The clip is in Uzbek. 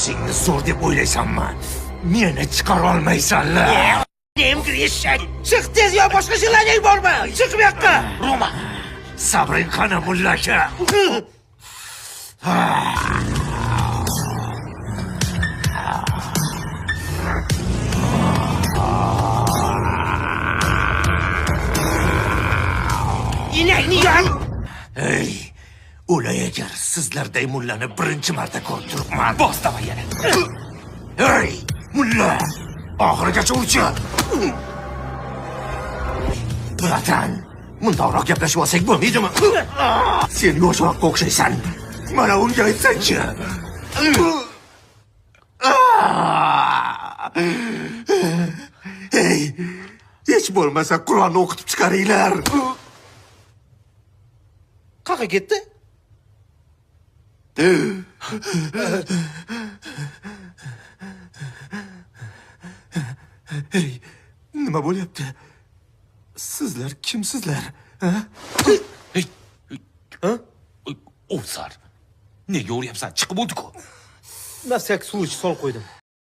O'zingni zo'r deb o'ylaysanmi? Meni chiqara olmaysanlar. Nemgir eshak. Chiq tez yo boshqa ishlarning bormi? Chiq bu yoqqa. Roma, sabring qani mulla aka? Inakni yon. Ey, o'lay agar sizlarday mullani birinchi marta ko'rib turibman. Bos davay yana. Ey, mulla, oxirigacha urchi. Bratan, mundoqroq gaplashib olsak bo'lmaydimi? Sen yoshroqqa o'xshaysan. Mana unga aytsanchi. Ey, hech bo'lmasa Qur'onni o'qitib chiqaringlar. Qayerga ketdi? Ey, nima bo'lyapti? Sizlar kimsizlar? O'zar. Nega o'ryapsan? Chiqib o'tdi-ku. Nafsak suv ichib solib qo'ydim.